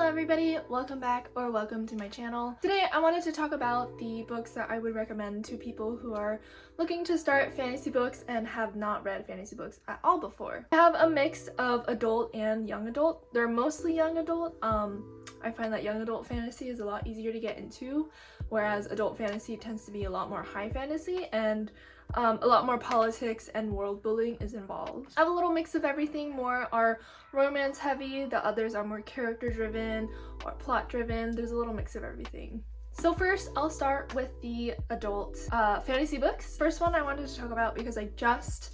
Hello everybody, welcome back or welcome to my channel. Today I wanted to talk about the books that I would recommend to people who are looking to start fantasy books and have not read fantasy books at all before. I have a mix of adult and young adult. They're mostly young adult. I find that young adult fantasy is a lot easier to get into, whereas adult fantasy tends to be a lot more high fantasy and a lot more politics and world building is involved. I have a little mix of everything. More are romance heavy, the others are more character driven or plot driven. There's a little mix of everything. So first, I'll start with the adult fantasy books. First one I wanted to talk about because I just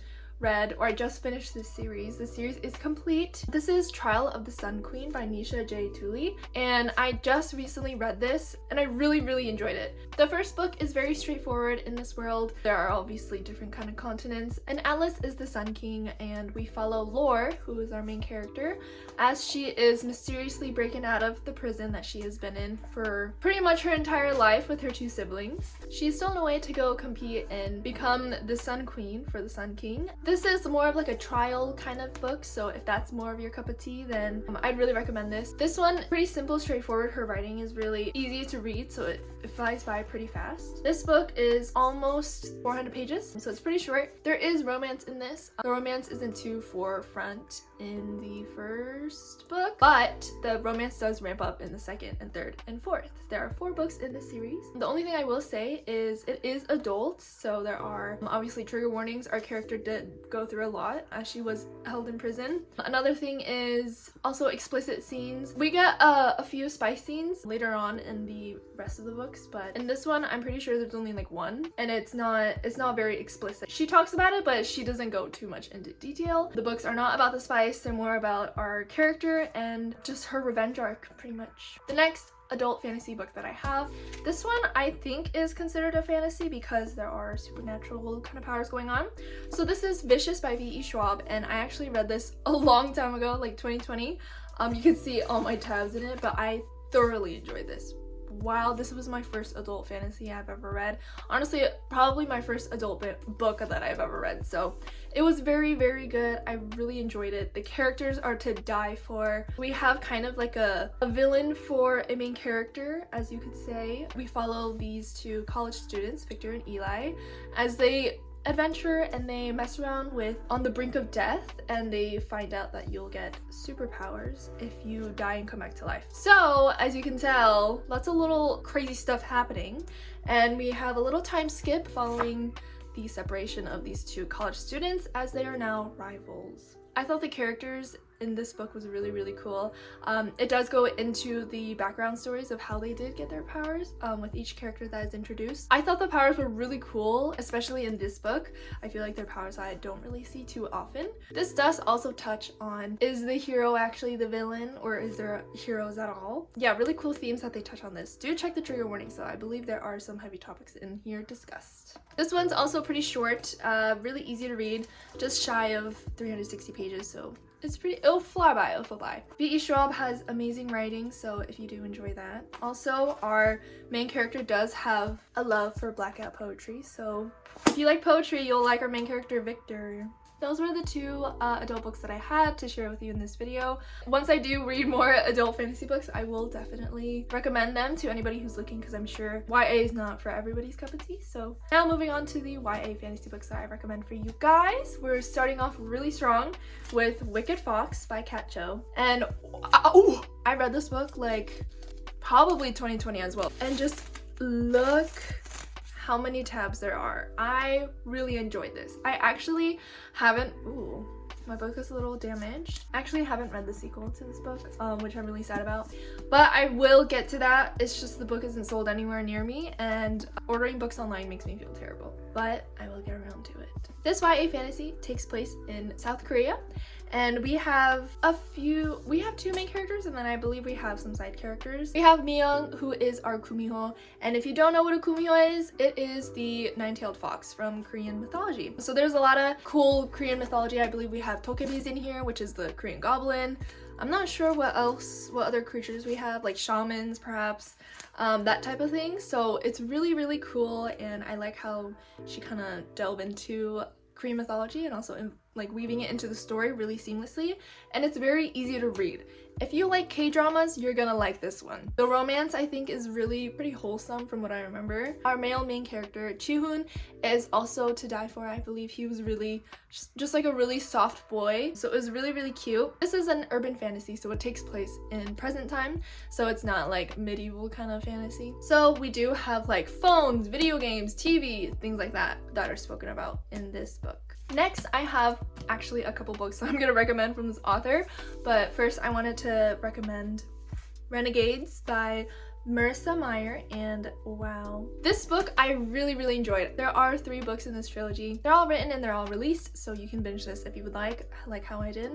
finished this series. The series is complete. This is Trial of the Sun Queen by Nisha J. Tooley, and I just recently read this and I really enjoyed it. The first book is very straightforward. In this world, there are obviously different kind of continents, and Atlas is the Sun King, and we follow Lore, who is our main character, as she is mysteriously breaking out of the prison that she has been in for pretty much her entire life with her two siblings. She's stolen away to go compete and become the Sun Queen for the Sun King. This is more of like a trial kind of book, so if that's more of your cup of tea, then I'd really recommend this. This one, pretty simple, straightforward. Her writing is really easy to read, so it flies by pretty fast. This book is almost 400 pages, so it's pretty short. There is romance in this. The romance isn't too forefront in the first book, but the romance does ramp up in the second and third and fourth. There are 4 books in this series. The only thing I will say is it is adult, so there are obviously trigger warnings. Our character did go through a lot as she was held in prison. Another thing is also explicit scenes. We get a few spice scenes later on in the rest of the books, but in this one I'm pretty sure there's only like one, and it's not very explicit. She talks about it, but she doesn't go too much into detail. The books are not about the spice, they're more about our character and just her revenge arc, pretty much. The next adult fantasy book that I have, this one I think is considered a fantasy because there are supernatural kind of powers going on. So this is Vicious by V.E. Schwab, and I actually read this a long time ago, like 2020. You can see all my tabs in it, but I thoroughly enjoyed this. Wow, this was my first adult fantasy I've ever read. Honestly, probably my first adult book that I've ever read. So it was very good. I really enjoyed it. The characters are to die for. We have kind of like a villain for a main character, as you could say. We follow these 2 college students, Victor and Eli, as they adventure and they mess around with on the brink of death, and they find out that you'll get superpowers if you die and come back to life. So as you can tell, lots of little crazy stuff happening, and we have a little time skip following the separation of these 2 college students as they are now rivals. I thought the characters in this book was really cool. It does go into the background stories of how they did get their powers with each character that is introduced. I thought the powers were really cool, especially in this book. I feel like they're powers I don't really see too often. This does also touch on, is the hero actually the villain, or is there heroes at all? Yeah, really cool themes that they touch on this. Do check the trigger warnings though. I believe there are some heavy topics in here discussed. This one's also pretty short, really easy to read, just shy of 360 pages, so it's pretty, it'll fly by. V.E. Schwab has amazing writing, so if you do enjoy that. Also, our main character does have a love for blackout poetry, so if you like poetry, you'll like our main character, Victor. Those were the 2 adult books that I had to share with you in this video. Once I do read more adult fantasy books, I will definitely recommend them to anybody who's looking, because I'm sure YA is not for everybody's cup of tea. So now moving on to the YA fantasy books that I recommend for you guys. We're starting off really strong with Wicked Fox by Kat Cho. And I read this book like probably 2020 as well. And just look how many tabs there are. I really enjoyed this. I actually haven't, my book is a little damaged. I actually haven't read the sequel to this book, which I'm really sad about, but I will get to that. It's just the book isn't sold anywhere near me, and ordering books online makes me feel terrible, but I will get around to it. This YA fantasy takes place in South Korea, and we have 2 main characters, and then I believe we have some side characters. We have Myung, who is our Kumiho, and if you don't know what a Kumiho is, it is the 9-tailed fox from Korean mythology. So there's a lot of cool Korean mythology. I believe we have Dokkaebis in here, which is the Korean goblin. I'm not sure what other creatures we have, like shamans perhaps, that type of thing. So it's really cool, and I like how she kind of delve into Korean mythology and also like weaving it into the story really seamlessly, and it's very easy to read. If you like K-dramas, you're gonna like this one. The romance, I think, is really pretty wholesome from what I remember. Our male main character, Chi-hoon, is also to die for. I believe he was really just like a really soft boy, so it was really, really cute. This is an urban fantasy, so it takes place in present time, so it's not like medieval kind of fantasy. So we do have like phones, video games, TV, things like that are spoken about in this book. Next, I have actually a couple books that I'm gonna recommend from this author, but first I wanted to recommend Renegades by Marissa Meyer, and wow. This book I really, really enjoyed. There are 3 books in this trilogy. They're all written and they're all released, so you can binge this if you would like how I did.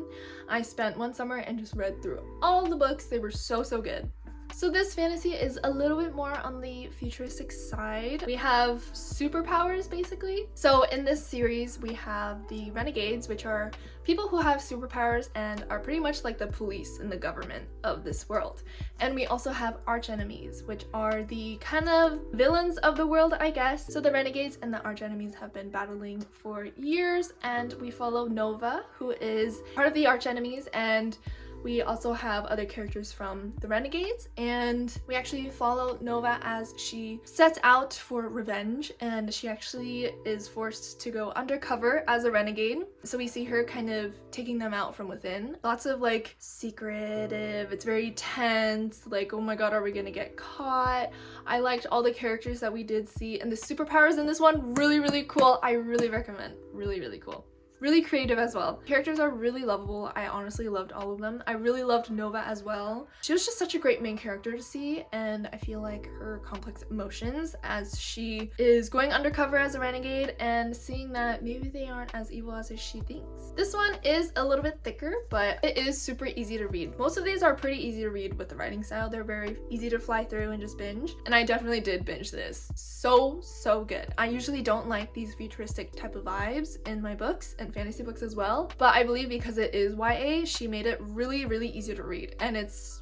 I spent one summer and just read through all the books. They were so, so good. So this fantasy is a little bit more on the futuristic side. We have superpowers, basically. So in this series, we have the Renegades, which are people who have superpowers and are pretty much like the police and the government of this world. And we also have archenemies, which are the kind of villains of the world, I guess. So the Renegades and the archenemies have been battling for years, and we follow Nova, who is part of the archenemies, and we also have other characters from the Renegades, and we actually follow Nova as she sets out for revenge, and she actually is forced to go undercover as a renegade. So we see her kind of taking them out from within. Lots of like secretive, it's very tense, like, oh my god, are we gonna get caught? I liked all the characters that we did see, and the superpowers in this one, really, really cool. I really recommend. Really, really cool. Really creative as well. Characters are really lovable. I honestly loved all of them. I really loved Nova as well. She was just such a great main character to see, and I feel like her complex emotions as she is going undercover as a renegade and seeing that maybe they aren't as evil as she thinks. This one is a little bit thicker, but it is super easy to read. Most of these are pretty easy to read with the writing style. They're very easy to fly through and just binge, and I definitely did binge this. So good. I usually don't like these futuristic type of vibes in my books and fantasy books as well, but I believe because it is YA, she made it really, really easy to read, and it's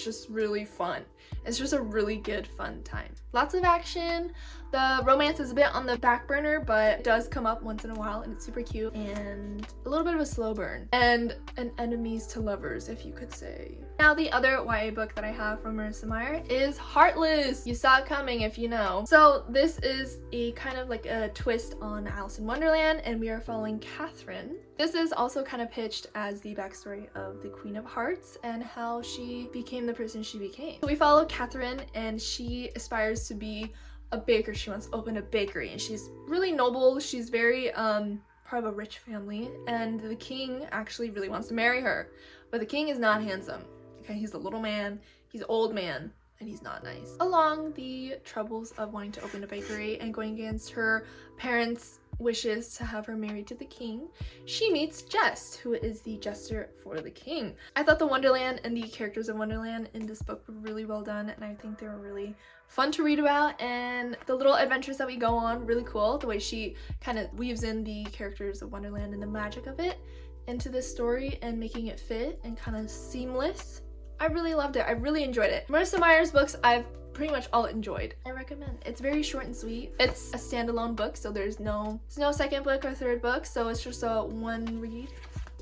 just really fun. It's just a really good fun time. Lots of action. The romance is a bit on the back burner, but it does come up once in a while, and it's super cute, and a little bit of a slow burn, and an enemies to lovers, if you could say. Now the other YA book that I have from Marissa Meyer is Heartless. You saw it coming if you know. So this is a kind of like a twist on Alice in Wonderland, and we are following Catherine. This is also kind of pitched as the backstory of the Queen of Hearts and how she became the person she became. So we follow Catherine, and she aspires to be a baker. She wants to open a bakery, and she's really noble. She's very part of a rich family, and the king actually really wants to marry her, but the king is not handsome. Okay, he's a little man, he's an old man, and he's not nice. Along the troubles of wanting to open a bakery and going against her parents' wishes to have her married to the king, she meets Jest, who is the jester for the king. I thought the Wonderland and the characters of Wonderland in this book were really well done, and I think they were really fun to read about, and the little adventures that we go on, really cool. The way she kind of weaves in the characters of Wonderland and the magic of it into this story and making it fit and kind of seamless. I really loved it. I really enjoyed it. Marissa Meyer's books I've pretty much all enjoyed. I recommend. It's very short and sweet. It's a standalone book, so there's no second book or third book, so it's just a one read.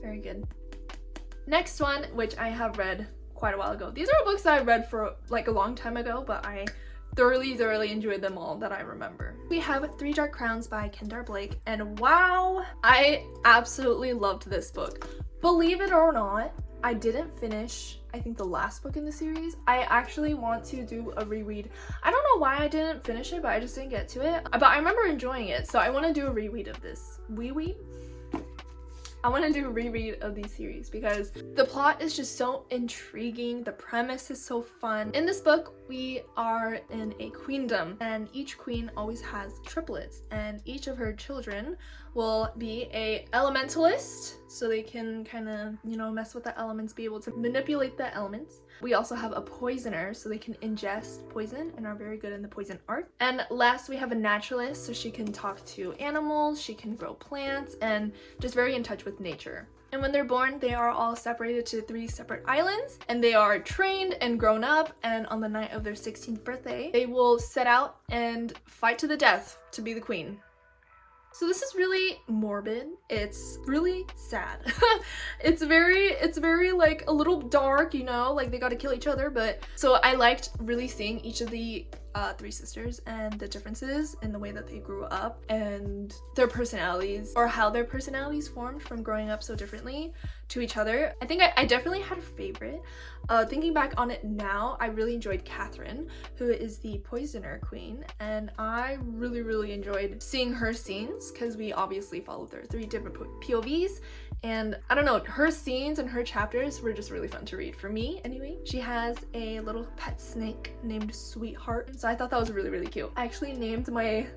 Very good. Next one, which I have read quite a while ago. These are books that I read for like a long time ago, but I thoroughly enjoyed them all that I remember. We have Three Dark Crowns by Kendar Blake, and wow, I absolutely loved this book. Believe it or not, I didn't finish, I think, the last book in the series. I actually want to do a reread. I don't know why I didn't finish it, but I just didn't get to it. But I remember enjoying it, so I want to do a reread of this. I want to do a reread of these series because the plot is just so intriguing. The premise is so fun. In this book, we are in a queendom, and each queen always has triplets, and each of her children will be a elementalist, so they can kind of, you know, mess with the elements, be able to manipulate the elements. We also have a poisoner, so they can ingest poison and are very good in the poison art. And last, we have a naturalist, so she can talk to animals, she can grow plants, and just very in touch with nature. And when they're born, they are all separated to 3 separate islands, and they are trained and grown up, and on the night of their 16th birthday, they will set out and fight to the death to be the queen. So this is really morbid. It's really sad. It's very like a little dark, you know, like they gotta kill each other. But so I liked really seeing each of the three sisters and the differences in the way that they grew up and their personalities, or how their personalities formed from growing up so differently to each other. I think I definitely had a favorite. Thinking back on it now, I really enjoyed Catherine, who is the poisoner queen, and I really enjoyed seeing her scenes because we obviously followed their three different POVs. And I don't know, her scenes and her chapters were just really fun to read for me anyway. She has a little pet snake named Sweetheart, so I thought that was really cute. I actually named my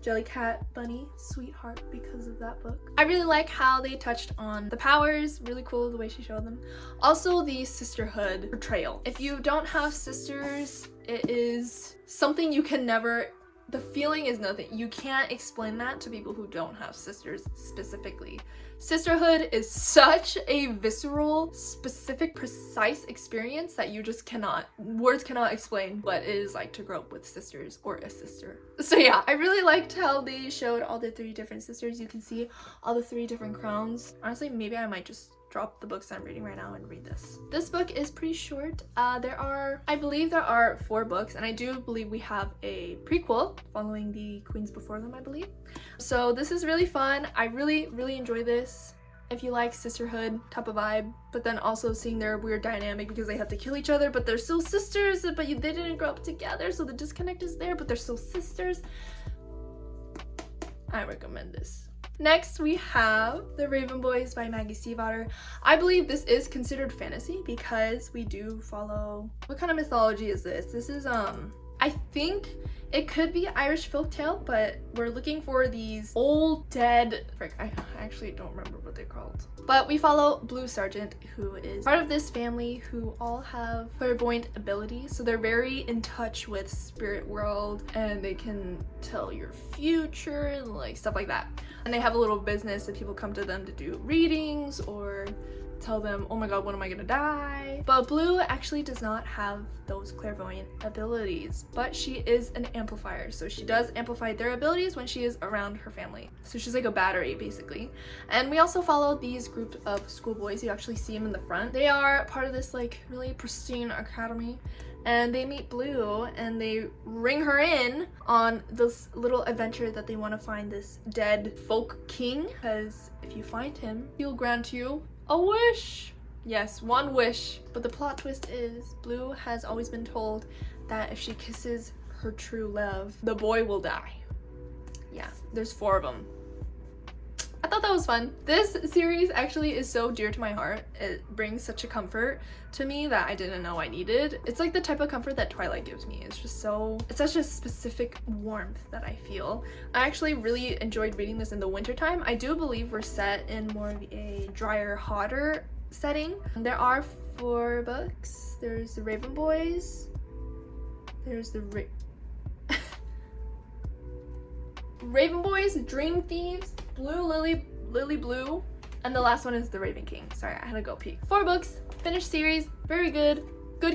Jellycat bunny Sweetheart because of that book. I really like how they touched on the powers, really cool the way she showed them. Also the sisterhood portrayal. If you don't have sisters, it is something you can never, the feeling is nothing. You can't explain that to people who don't have sisters specifically. Sisterhood is such a visceral, specific, precise experience that you just cannot, words cannot explain what it is like to grow up with sisters or a sister. So yeah, I really liked how they showed all the three different sisters. You can see all the three different crowns. Honestly, maybe I might just drop the books I'm reading right now and read this. This book is pretty short. I believe there are 4 books, and I do believe we have a prequel following the queens before them, I believe. So this is really fun. I really enjoy this. If you like sisterhood type of vibe, but then also seeing their weird dynamic because they have to kill each other, but they're still sisters, but they didn't grow up together, so the disconnect is there, but they're still sisters. I recommend this. Next, we have The Raven Boys by Maggie Stiefvater. I believe this is considered fantasy because we do follow... What kind of mythology is this? This is, I think it could be Irish folktale, but we're looking for these old dead... Frick, I actually don't remember what they're called. But we follow Blue Sergeant, who is part of this family who all have clairvoyant abilities. So they're very in touch with spirit world, and they can tell your future and like stuff like that. And they have a little business and people come to them to do readings or tell them, oh my god, when am I gonna die? But Blue actually does not have those clairvoyant abilities, but she is an amplifier. So she does amplify their abilities when she is around her family. So she's like a battery, basically. And we also follow these group of schoolboys. You actually see them in the front. They are part of this like really pristine academy. And they meet Blue and they ring her in on this little adventure that they want to find this dead folk king. Because if you find him, he'll grant you a wish. Yes, one wish. But the plot twist is Blue has always been told that if she kisses her true love, the boy will die. Yeah, there's 4 of them. I thought that was fun. This series actually is so dear to my heart. It brings such a comfort to me that I didn't know I needed. It's like the type of comfort that Twilight gives me. It's just so, it's such a specific warmth that I feel. I actually really enjoyed reading this in the winter time. I do believe we're set in more of a drier, hotter setting. There are 4 books. There's The Raven Boys. There's the Raven Boys, Dream Thieves, Blue Lily Blue, and the last one is The Raven King. Sorry, I had to go pee. 4 books, finished series, very good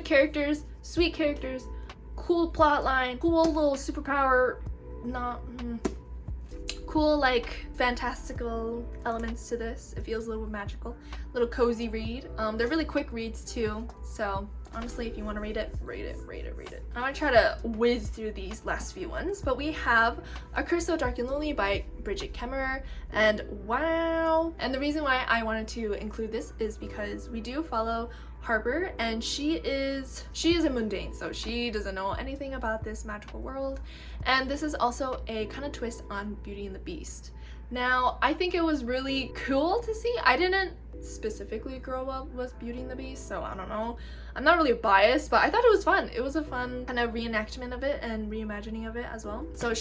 characters, sweet characters, cool plot line, cool little superpower, cool like fantastical elements to this. It feels a little magical, little cozy read. They're really quick reads too, so honestly, if you want to read it, read it. I'm gonna try to whiz through these last few ones, but we have A Curse So Dark and Lonely by Bridget Kemmerer, and wow! And the reason why I wanted to include this is because we do follow Harper, and she is a mundane, so she doesn't know anything about this magical world, and this is also a kind of twist on Beauty and the Beast. Now, I think it was really cool to see. I didn't specifically grow up with Beauty and the Beast, so I don't know. I'm not really biased, but I thought it was fun. It was a fun kind of reenactment of it and reimagining of it as well. So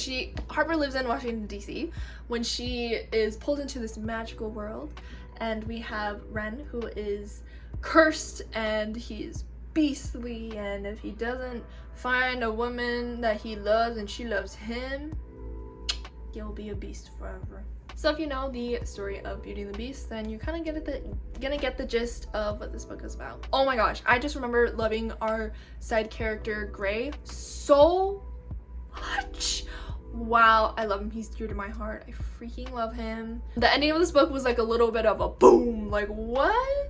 Harper lives in Washington, D.C. when she is pulled into this magical world, and we have Ren, who is cursed and he's beastly, and if he doesn't find a woman that he loves and she loves him, he'll be a beast forever. So if you know the story of Beauty and the Beast, then you're kind of gonna get the gist of what this book is about. Oh my gosh, I just remember loving our side character Gray so much. wow, I love him. He's dear to my heart. I freaking love him. The ending of this book was like a little bit of a boom, like what?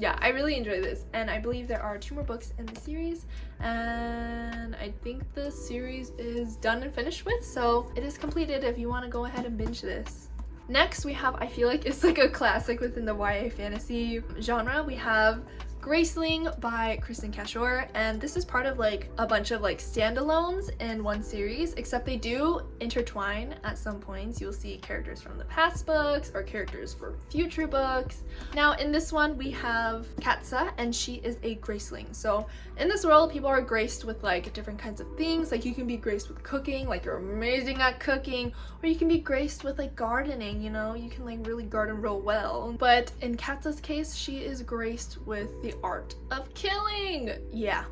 Yeah, I really enjoy this, and I believe there are 2 more books in the series, and I think the series is done and finished with, so it is completed if you want to go ahead and binge this. Next we have, I feel like it's like a classic within the YA fantasy genre, we have Graceling by Kristen Cashore, and this is part of like a bunch of like standalones in one series, except they do intertwine at some points. You'll see characters from the past books or characters for future books. Now in this one we have Katsa, and she is a Graceling. So in this world people are graced with like different kinds of things, like you can be graced with cooking, like you're amazing at cooking, or you can be graced with like gardening, you know, you can like really garden real well. But in Katsa's case, she is graced with the art of killing. Yeah.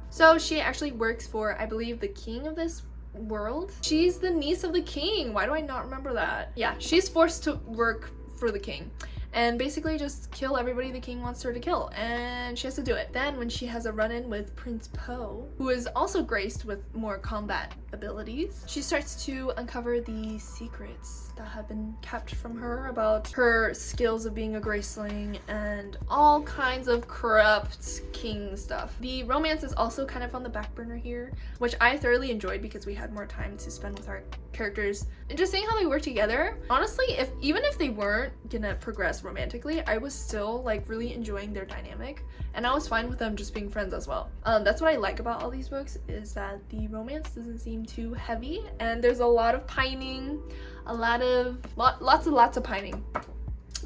So she actually works for, I believe, the king of this world. She's the niece of the king. Why do I not remember that? Yeah, she's forced to work for the king and basically just kill everybody the king wants her to kill, and she has to do it. Then when she has a run-in with Prince Po, who is also graced with more combat abilities, she starts to uncover the secrets that have been kept from her about her skills of being a Graceling and all kinds of corrupt king stuff. The romance is also kind of on the back burner here, which I thoroughly enjoyed because we had more time to spend with our characters and just seeing how they work together. Honestly, even if they weren't gonna progress romantically, I was still like really enjoying their dynamic, and I was fine with them just being friends as well. That's what I like about all these books, is that the romance doesn't seem too heavy, and there's a lot of pining, lots of pining.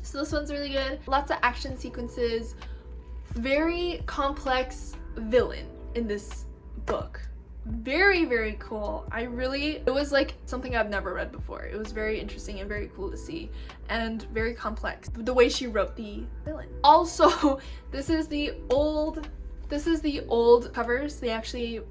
So this one's really good. Lots of action sequences, very complex villain in this book. Very cool. It was like something I've never read before. It was very interesting and very cool to see, and very complex, the way she wrote the villain. Also, this is the old covers. They actually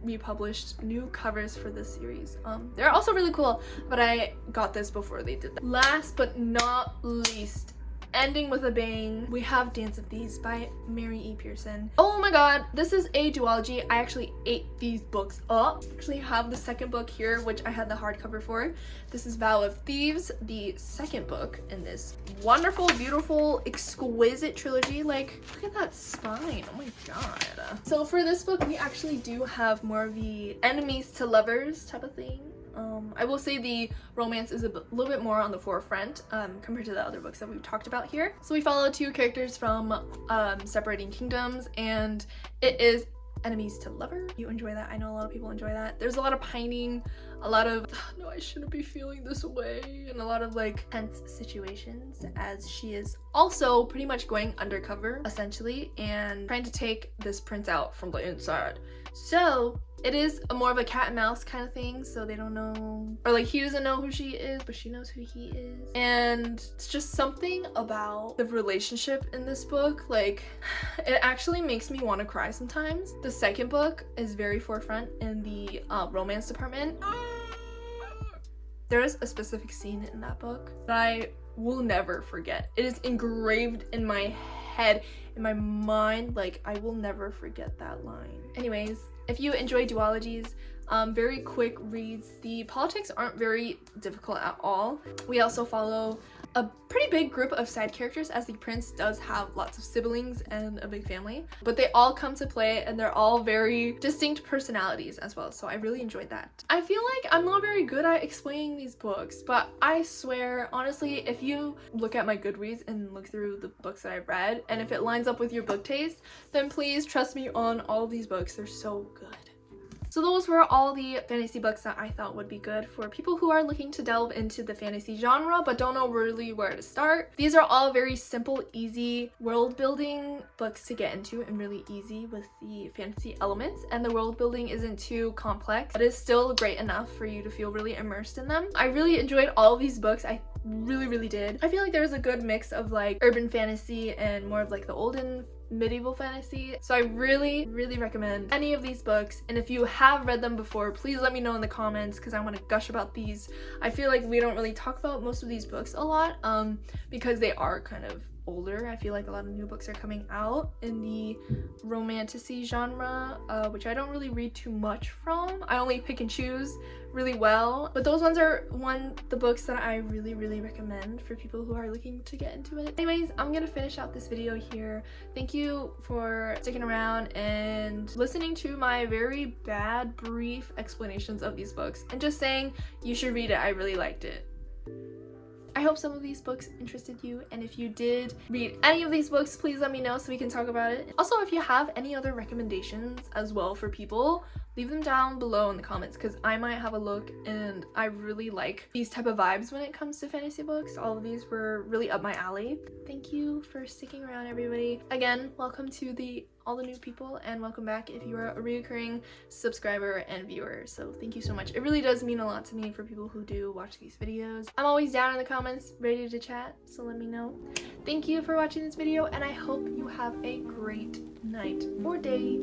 republished new covers for this series. They're also really cool, but I got this before they did that. Last but not least, ending with a bang, we have Dance of Thieves by Mary E. Pearson. Oh my god, this is a duology. I actually ate these books up. I actually have the second book here, which I had the hardcover for. This is Vow of Thieves, the second book in this wonderful, beautiful, exquisite trilogy. Like, look at that spine. Oh my god. So for this book, we actually do have more of the enemies to lovers type of thing. I will say the romance is a little bit more on the forefront compared to the other books that we've talked about here. So we follow 2 characters from Separating Kingdoms, and it is enemies to lover. You enjoy that? I know a lot of people enjoy that. There's a lot of pining, a lot of no, I shouldn't be feeling this way, and a lot of like tense situations, as she is also pretty much going undercover essentially and trying to take this prince out from the inside. So it is more of a cat and mouse kind of thing, so they don't know, or like he doesn't know who she is, but she knows who he is. And it's just something about the relationship in this book, like it actually makes me want to cry sometimes. The second book is very forefront in the romance department. There is a specific scene in that book that I will never forget. It is engraved in my head, in my mind, like I will never forget that line. Anyways, if you enjoy duologies, very quick reads. The politics aren't very difficult at all. We also follow a pretty big group of side characters, as the prince does have lots of siblings and a big family, but they all come to play and they're all very distinct personalities as well, so I really enjoyed that. I feel like I'm not very good at explaining these books, but I swear, honestly, if you look at my Goodreads and look through the books that I've read, and if it lines up with your book taste, then please trust me on all of these books. They're so good. So those were all the fantasy books that I thought would be good for people who are looking to delve into the fantasy genre but don't know really where to start. These are all very simple, easy world building books to get into, and really easy with the fantasy elements, and the world building isn't too complex, but it's still great enough for you to feel really immersed in them. I really enjoyed all of these books. I really did. I feel like there's a good mix of like urban fantasy and more of like the olden medieval fantasy, so I really recommend any of these books. And if you have read them before, please let me know in the comments, because I want to gush about these. I feel like we don't really talk about most of these books a lot because they are kind of older. I feel like a lot of new books are coming out in the romantasy genre, which I don't really read too much from. I only pick and choose really well, but those ones are the books that I really recommend for people who are looking to get into it. Anyways, I'm gonna finish out this video here. Thank you for sticking around and listening to my very bad brief explanations of these books and just saying you should read it. I really liked it. I hope some of these books interested you, and if you did read any of these books, please let me know so we can talk about it. Also, if you have any other recommendations as well for people, leave them down below in the comments because I might have a look, and I really like these type of vibes when it comes to fantasy books. All of these were really up my alley. Thank you for sticking around, everybody. Again, welcome to all the new people, and welcome back if you are a recurring subscriber and viewer. So thank you so much. It really does mean a lot to me for people who do watch these videos. I'm always down in the comments ready to chat, so let me know. Thank you for watching this video, and I hope you have a great night or day.